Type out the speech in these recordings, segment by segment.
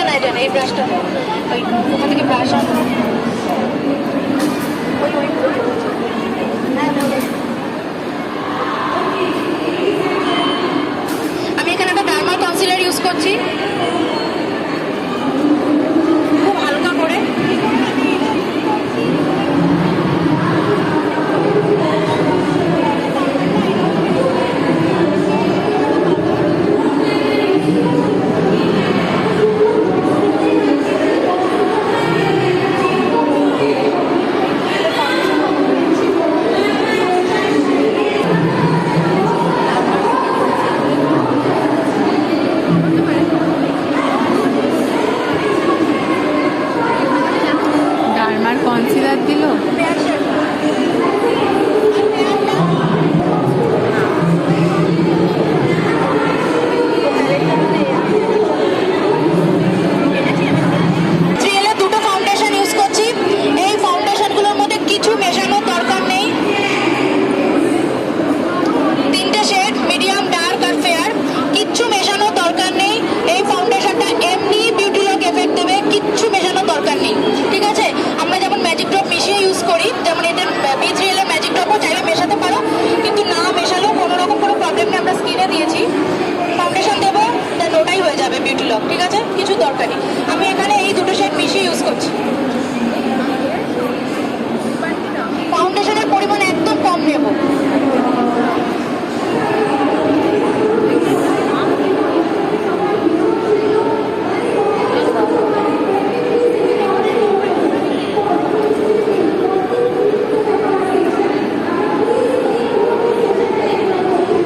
এটা না, এই ব্রাশটা ওই ওখান থেকে ব্রাশ আনবো। আমি এখানে একটা ডার্মাল কনসিলার ইউজ করছি, খুব হালকা করে। ডার্মার কনসিলার দিল। দুটো ফাউন্ডেশন ইউজ করছি। এই ফাউন্ডেশনগুলোর মধ্যে কিছু মেশানোর দরকার নেই। তিনটে শেড, মিডিয়াম, ডার্ক আর ফেয়ার, কিচ্ছু মেশানোর দরকার নেই। এই ফাউন্ডেশনটা এমনি বিউটি লক এফেক্ট দেবে, কিচ্ছু মেশানোর দরকার নেই, ঠিক আছে? আমরা যেমন ম্যাজিক ড্রপ মিশিয়ে ইউজ করি, যেমন এতে B3L এর ম্যাজিক ড্রপও চাইলে মেশাতে পারো, কিন্তু না মেশালেও কোনো রকম কোনো প্রবলেম নেই। আমরা স্কিনে দিয়েছি, ফাউন্ডেশন দেবো, দেন ওটাই হয়ে যাবে বিউটি লক, ঠিক আছে? কিছু দরকার নেই। আমি এখানে এই দুটো শেড মিশিয়ে ইউজ করছি। ফাউন্ডেশনের পরিমাণ একদম কম নেব।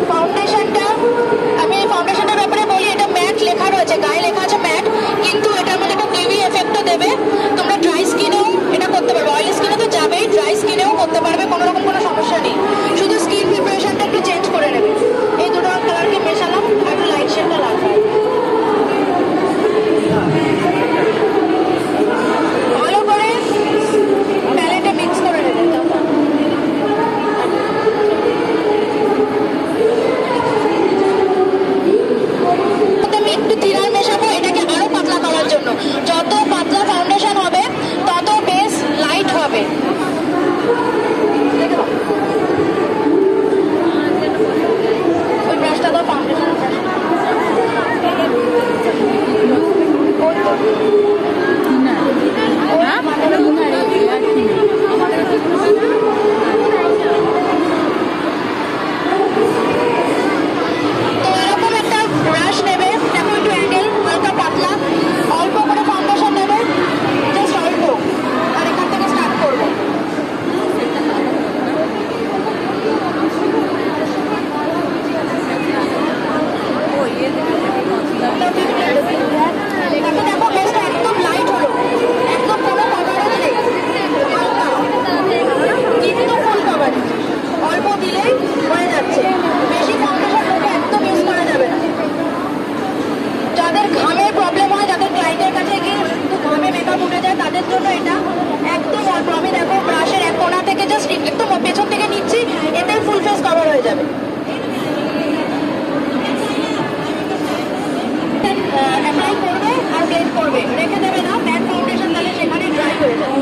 ফাউন্ডেশনটা, আমি এই ফাউন্ডেশনটার ব্যাপারে বলি, এটা ম্যাট লেখা রয়েছে, গায়ে লেখা আছে ম্যাট, কিন্তু এটার মধ্যে একটা গ্লেভি এফেক্টও দেবে। তোমরা ড্রাই স্কিনেও এটা করতে পারবে, অয়েলি স্কিনে তো যাবেই, ড্রাই স্কিনেও করতে পারবে, কোনো রকম কোনো সমস্যা নেই। শুধু স্কিন প্রিপারেশনটা একটু চেঞ্জ করে নেবে। এই দুটো কালারকে মেশালাম, আর একটু লাইট শেডটা লাগবে। ভালো করে প্যালেটে মিক্স করে নেবে। আমি একটু থিনার মেশাবো এটাকে আরো পাতলা করার জন্য। যত পাতলা ফাউন্ডেশন হবে তত বেস লাইট হবে। ওই ব্রাশটা দাও, ফাউন্ডেশন তো এরকম একটা ব্রাশ নেবে, দেখো একটু অ্যাঙ্গেল, হালকা পাতলা, অল্প করে ফাউন্ডেশন নেবে, জাস্ট অল্প, আর এখান থেকে স্টার্ট করবো। এখন দেখো বেসটা একদম লাইট হলো, একদম কোনো কভারেজ নেই, হালকা কিন্তু ফুল কভারেজ, অল্প দিলেই হয়ে যাচ্ছে। বেশি ফাউন্ডেশন মুখে একদম ইউজ করা যাবে না। যাদের ঘামের প্রবলেম হয়, যাদের ক্লায়েন্টের কাছে গিয়ে শুধু ঘামে মেকআপ উঠে যায়, তাদের জন্য এটা একদম অল্প। আমি দেখো ব্রাশের এক কোণা থেকে জাস্ট একদম পেছন থেকে নিচ্ছি, এতে ফুল ফেস কভার হয়ে যাবে। অ্যাপ্লাই করবে আর ব্লেন্ড করবে, রেখে দেবে না ম্যাট ফাউন্ডেশন, তাহলে সেখানে ড্রাই হয়ে যাবে।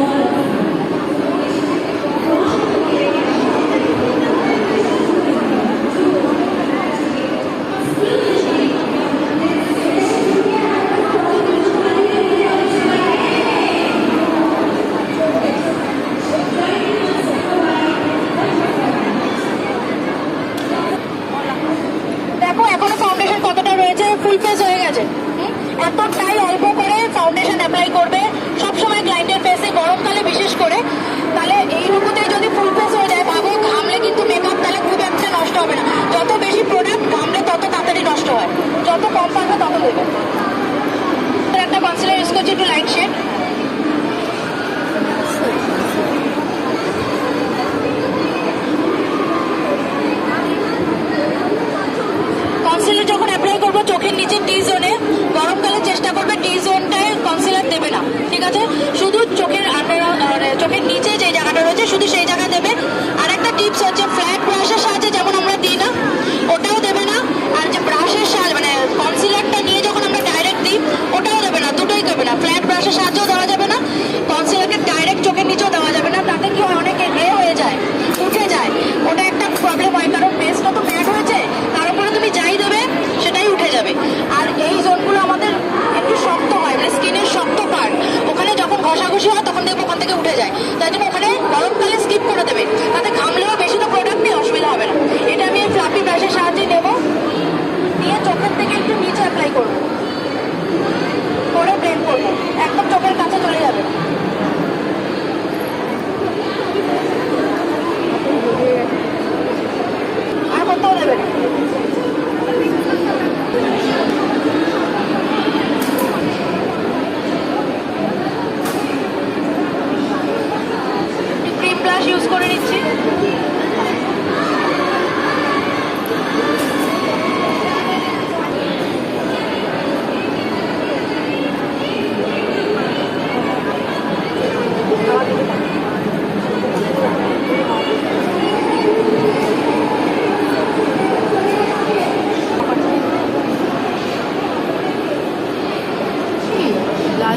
দেখো এখনো ফাউন্ডেশন কতটা রয়েছে, ফুল ফেস হয়ে গেছে। এতটাই অল্প করে ফাউন্ডেশন অ্যাপ্লাই করবে সবসময় ক্লায়েন্টের ফেসে, গরমকালে বিশেষ করে। তাহলে এই রূপতে যদি ফুল ফেস হয়ে যায়, ভাবো ঘামলে কিন্তু মেকআপ তাহলে খুব একটা নষ্ট হবে না। যত বেশি প্রোডাক্ট ঘামলে তত তাড়াতাড়ি নষ্ট হয়, যত কম পারবে তত দেবে। একটা কনসিলার ইউজ করছি, একটু লাইট শেড। কনসিলার যখন অ্যাপ্লাই করবো চোখের নিচে টি জোনে, গরমকালে চেষ্টা করবে টি জোনটায় কনসিলার দেবে না, ঠিক আছে? শুধু চোখের চোখের নিচে যে জায়গাটা রয়েছে শুধু সেই জায়গায় দেবে। আর একটা টিপস হচ্ছে, ফ্ল্যাট ব্রাশের সাহায্যে যেমন আমরা দিই না, ওটাও দেবে না। আর যে ব্রাশের সাহায্যে মানে কনসিলারটা নিয়ে যখন আমরা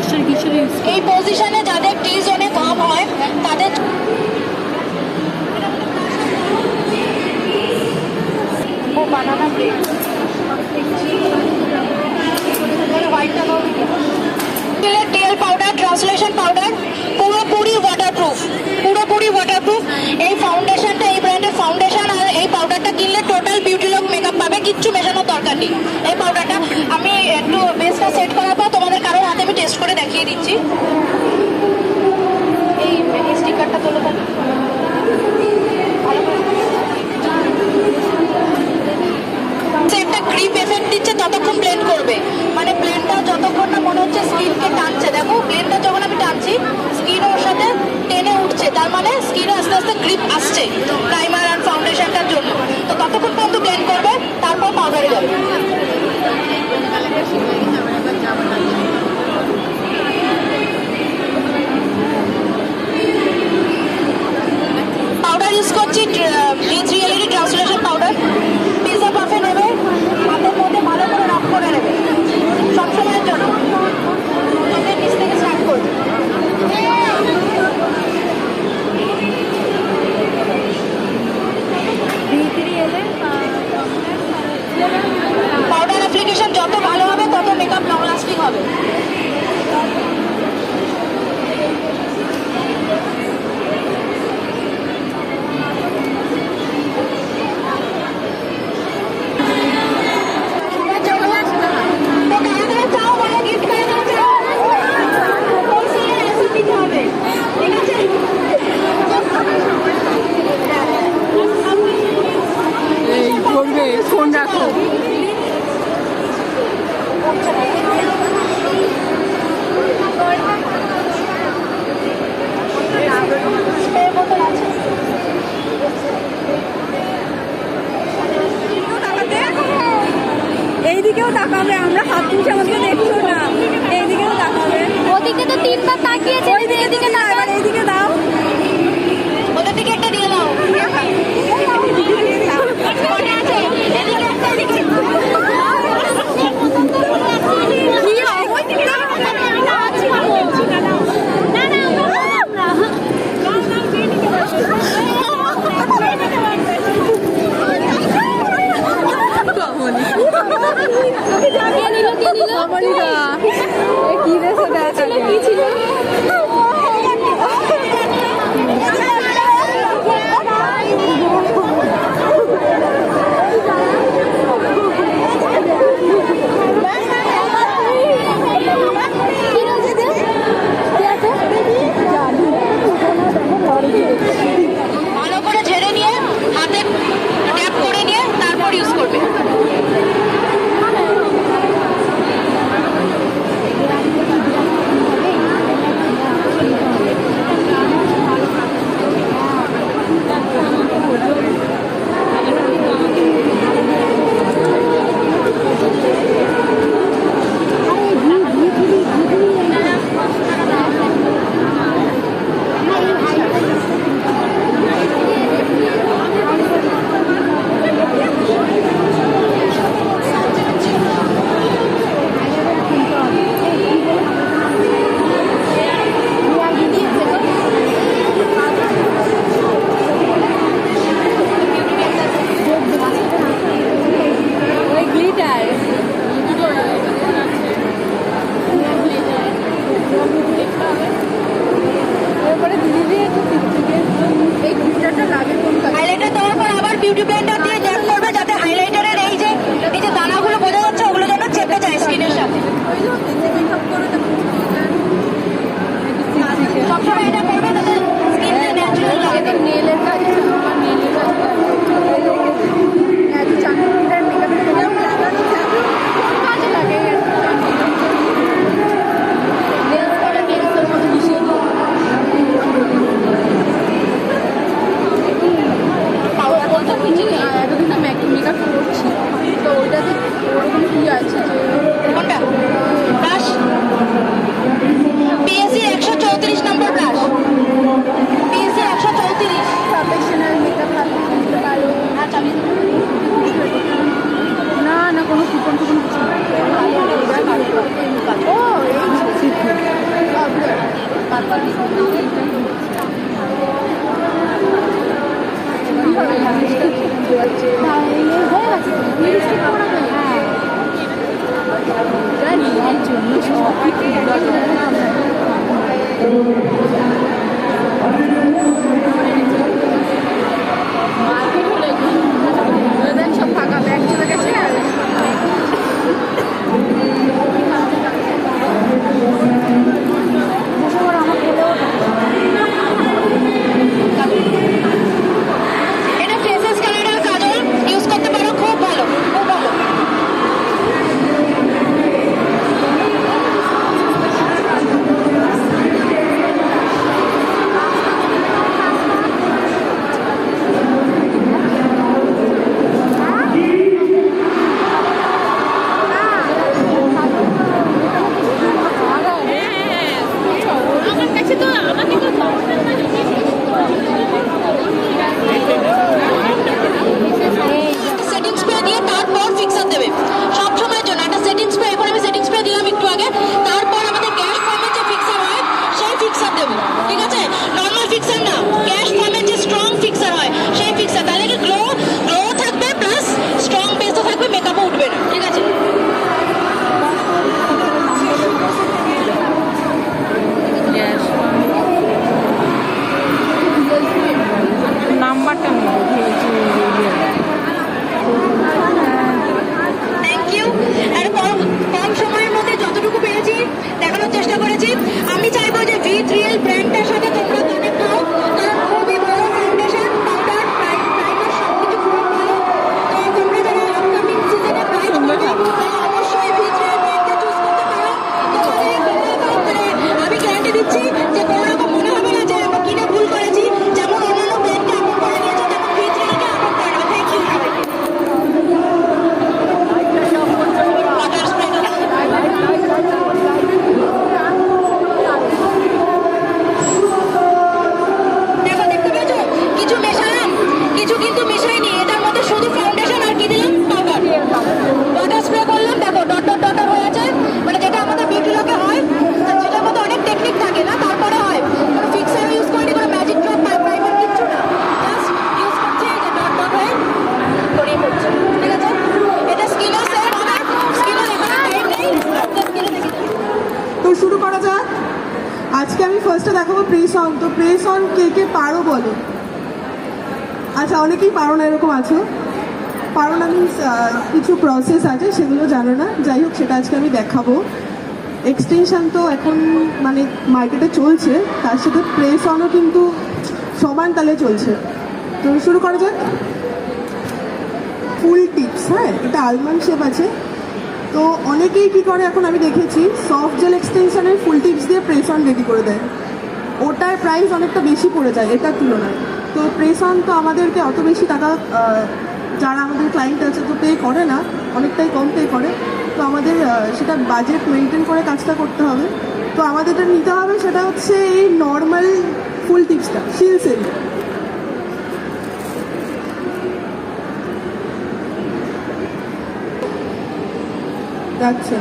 ময়েশ্চার কিসের ইউজ এই পজিশনে যাদের টি জোনে ঘাম হয় তাদের ও বানানা ব্রেড তেল পাউডার ট্রান্সলেশন পাউডার পুরোপুরি ওয়াটারপ্রুফ এই ফাউন্ডেশনটা এই ব্র্যান্ডের ফাউন্ডেশন আর এই পাউডারটা কিনলে টোটাল বিউটি লুক মেকআপ পাবে, কিচ্ছু মেশানোর দরকার নেই। এই পাউডারটা আমি একটু বেসটা সেট করার পর তোমাদের কারোর হাতে আমি টেস্ট করে দেখিয়ে দিচ্ছি। এই স্টিকারটা তোলো তাহলে একটা গ্রিপ এফেক্ট দিচ্ছে, ততক্ষণ ব্লেন্ড করবে, মানে ব্লেন্ডটা যতক্ষণ না মনে হচ্ছে স্কিনকে টানছে। দেখো ব্লেন্ডটা যখন আমি টানছি স্কিন ওর সাথে টেনে উঠছে, তার মানে স্কিনে আস্তে আস্তে গ্রিপ আসছে প্রাইমার আর ফাউন্ডেশনটার জন্য। তো ততক্ষণ পর্যন্ত ব্লেন্ড করবে, তারপর পাউডারে যাবে। পাউডার ইউজ করছি bleach reality translation powder. Pizza পাফে নেবে, হাতের মধ্যে ভালো করে রাফ করে নেবে সবসময়ের জন্য। চোখের নিচ থেকে স্টার্ট করবে। ভিতরে এলে শুরু করা যাক। আজকে আমি ফার্স্টে দেখাবো প্রেস অন। তো প্রেস অন কে কে পারো বলো? আচ্ছা, অনেকেই পারো না এরকম আছো। পারো না মিনস কিছু প্রসেস আছে সেগুলো জানো না, যাই হোক সেটা আজকে আমি দেখাবো। এক্সটেনশন তো এখন মানে মার্কেটে চলছে, তার সাথে প্রেস অনও কিন্তু সমান তালে চলছে। তো শুরু করা যাক। ফুল টিপস, হ্যাঁ এটা আলমন্ড শেপ আছে। তো অনেকেই কী করে এখন আমি দেখেছি সফট জেল এক্সটেনশনের ফুল টিপস দিয়ে প্রেস অন রেডি করে দেয়, ওটার প্রাইস অনেকটা বেশি পড়ে যায় এটার তুলনায়। তো প্রেস অন তো আমাদেরকে অত বেশি টাকা যারা আমাদের ক্লায়েন্ট আছে তো পে করে না, অনেকটাই কম পে করে। তো আমাদের সেটা বাজেট মেনটেন করে কাজটা করতে হবে। তো আমাদের যেটা নিতে হবে সেটা হচ্ছে এই নর্মাল ফুল টিপসটা শিলসের। যাচ্ছে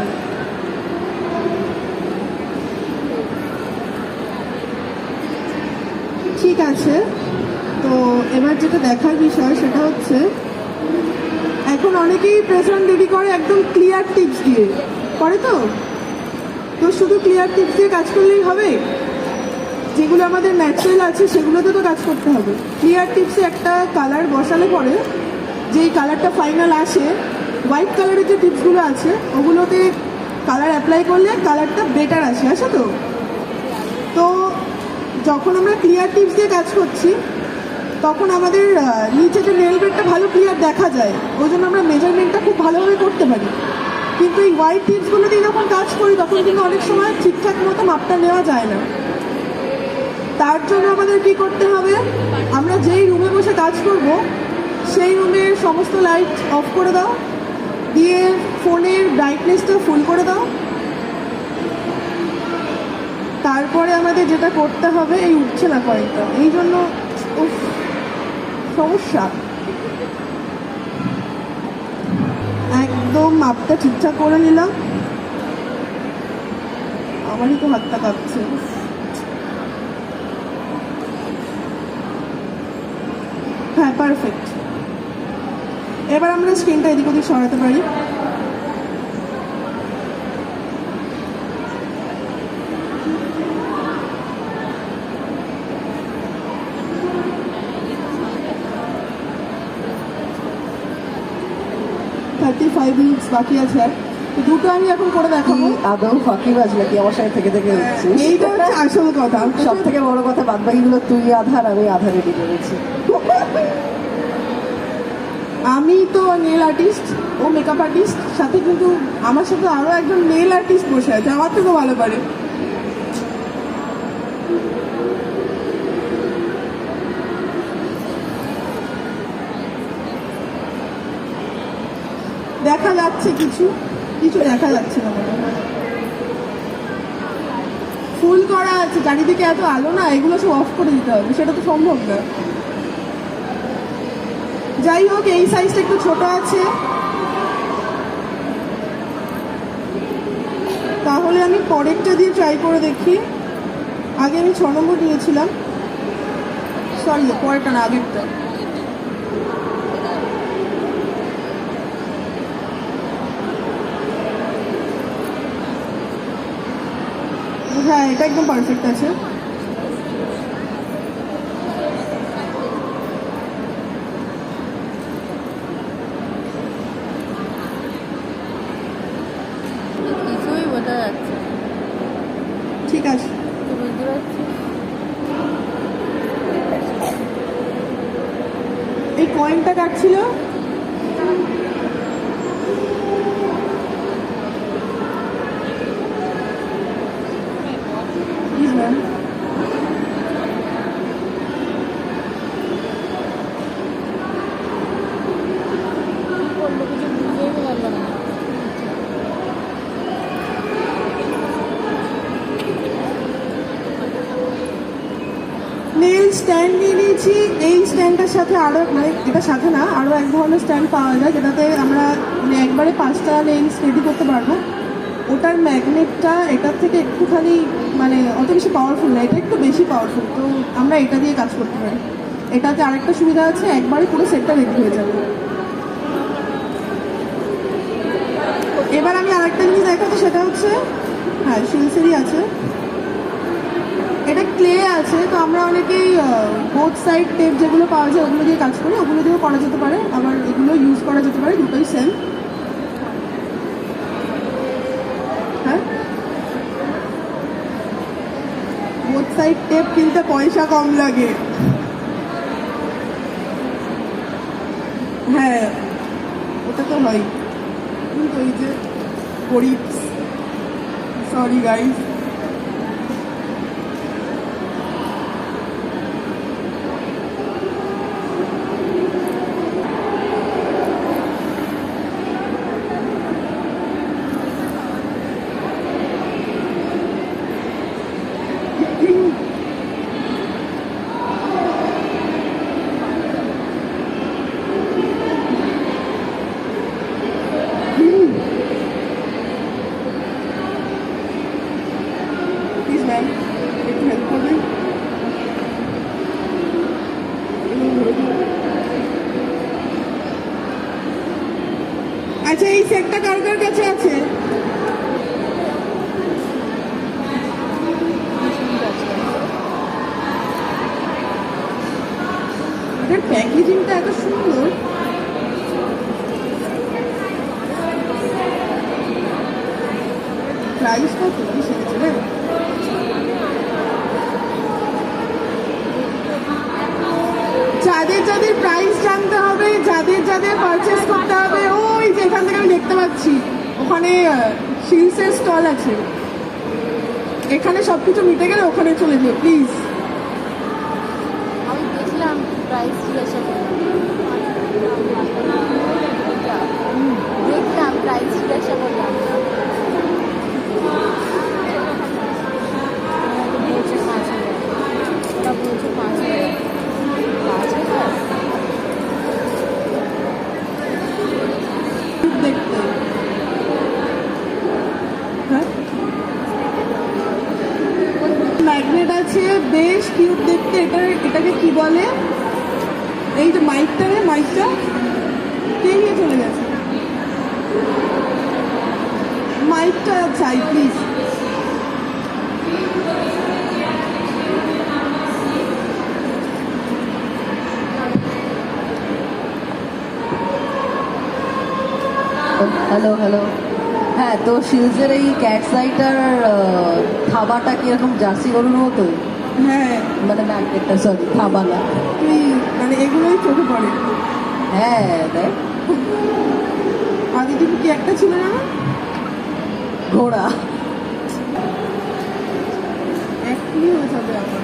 ঠিক আছে। তো এবার যেটা দেখার বিষয় সেটা হচ্ছে এখন অনেকেই প্রেজেন্ট রেডি করে একদম ক্লিয়ার টিপস দিয়ে করে। তো শুধু ক্লিয়ার টিপস দিয়ে কাজ করলেই হবে? যেগুলো আমাদের ন্যাচারাল আছে সেগুলোতে তো কাজ করতে হবে। ক্লিয়ার টিপসে একটা কালার বসালে পরে যেই কালারটা ফাইনাল আসে, হোয়াইট কালারের যে টিপসগুলো আছে ওগুলোতে কালার অ্যাপ্লাই করলে কালারটা বেটার আসে। তো যখন আমরা ক্লিয়ার টিপস দিয়ে কাজ করছি তখন আমাদের নিচে যে নেল বেডটা ভালো ক্লিয়ার দেখা যায়, ওই জন্য আমরা মেজারমেন্টটা খুব ভালোভাবে করতে পারি। কিন্তু এই হোয়াইট টিপসগুলো দিয়ে যখন কাজ করি তখন কিন্তু অনেক সময় ঠিকঠাক মতো মাপটা নেওয়া যায় না। তার জন্য আমাদের কি করতে হবে, আমরা যেই রুমে বসে কাজ করব সেই রুমের সমস্ত লাইট অফ করে দাও, দিয়ে ফোনের ব্রাইটনেসটা ফুল করে দাও। তারপরে আমাদের যেটা করতে হবে, এই উঠছে না কয়েকটা, এই জন্য সমস্যা। একদম মাপটা ঠিকঠাক করে নিলাম। আমারই তো হাতটা কাঁপছে। হ্যাঁ, পারফেক্ট। এবার আমরা স্ক্রিনটা এদিক ওদিক সরাতে পারি। মিনিটস বাকি আছে, তো দুটো আমি এখন করে দেখাবো। আদৌ ফাঁকি বাজ নাকি আমার সাথে থেকে থেকে দিচ্ছিস? এইটা হচ্ছে আসল কথা। সব থেকে বড় কথা, বাদ বাকিগুলো তুই আধার আমি আধা রেডি করেছি। আমি তো নেল আর্টিস্ট, ও মেকআপ আর্টিস্ট, সাথে কিন্তু আমার সাথে আরো একজন নেল আর্টিস্ট বসে আছে, আমার থেকেও ভালো পারে। দেখা যাচ্ছে কিছু কিছু দেখা যাচ্ছে না মনে হয়। ফুল করা আছে, চারিদিকে এত আলো না, এগুলো সব অফ করে দিতে হবে, সেটা তো সম্ভব না। যাই হোক, এই সাইজটা একটু ছোট আছে, তাহলে আমি পরেরটা দিয়ে ট্রাই করে দেখি। আগে আমি 6 নম্বর নিয়েছিলাম, সরি পরেরটা না আগেরটা। হ্যাঁ, এটা একদম পারফেক্ট আছে। কিছুই বোঝা যাচ্ছে না। ঠিক আছে, তুই বুঝতে পারছিস? এই কয়েনটা কাটছিল। Please ma'am. বললো কিছু বুঝতেই পারলাম না। নেল স্ট্যান্ড নিয়ে নিয়েছি। এই স্ট্যান্ডটার সাথে আরও, মানে এটার সাথে না, আরও এক ধরনের স্ট্যান্ড পাওয়া যায় যেটাতে আমরা মানে একবারে 5টা নেলস রেডি করতে পারবো। ওটার ম্যাগনেটটা এটার থেকে একটুখানি মানে অত বেশি পাওয়ারফুল না, এটা একটু বেশি পাওয়ারফুল। তো আমরা এটা দিয়ে কাজ করতে পারি। এটাতে আরেকটা সুবিধা আছে, একবারে পুরো সেটটা রেডি হয়ে যাবে। এবার আমি আরেকটা জিনিস দেখাবো, সেটা হচ্ছে হ্যাঁ শিলসেরই আছে। এটা ক্লে আছে, তো আমরা অনেকেই বোথ সাইড টেপ যেগুলো পাওয়া যায় ওগুলো দিয়ে কাজ করি, ওগুলো দিয়েও করা যেতে পারে, আবার এগুলো ইউজ করা যেতে পারে, দুটোই সেম। হ্যাঁ, বোথ সাইড টেপ কিনতে পয়সা কম লাগে। হ্যাঁ ওটা তো হয়, কিন্তু ওই যে গরিব, সরি গাইস। প্লিজ ম্যাম একটু হেল্প করবেন। আচ্ছা এই সেটটা কার কার কাছে আছে? এটার প্যাকেজিংটা এত সুন্দর। প্রাইস কত বেশি গেছে রে? যাদের যাদের প্রাইস জানতে হবে, যাদের যাদের পারচেস করতে হবে, ওই যে এখান থেকে আমি দেখতে পাচ্ছি ওখানে শিলসের স্টল আছে, এখানে সবকিছু মিটে গেলে ওখানে চলে যেও প্লিজ। আমি দেখলাম প্রাইস জিজ্ঞাসা করলাম, দেখলাম প্রাইস জিজ্ঞাসা করলাম, বলছে 5,000, ওরা বলছে 5,000। 5,000? দেখতে হ্যাঁ, ম্যাগনেট আছে, বেশ কিউট দেখতে। এটাকে কি বলে? এই যে মাইকটা, মাইকটা কে নিয়ে চলে গেছে? মাইকটা চাই প্লিজ। Hello hello. হ্যাঁ, তো শিলসের এই ক্যাট সাইটার থাবাটা কিরকম জার্সি গরুর মতো? হ্যাঁ মানে ম্যাগনেটটা, সরি থাবা না। তুই মানে এগুলোই চোখে পড়ে। হ্যাঁ দেখ, আগে কিন্তু কি একটা ছিল না, ঘোড়া। এখনই হয়ে যাবে আমার।